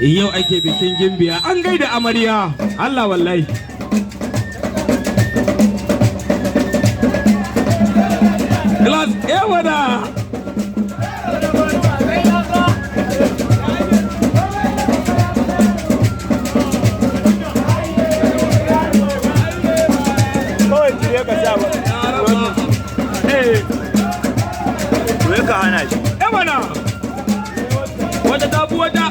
yau ake bikin gimbiya an gaida amarya Allah wallahi glass wada ka hana shi mana wata tabu wata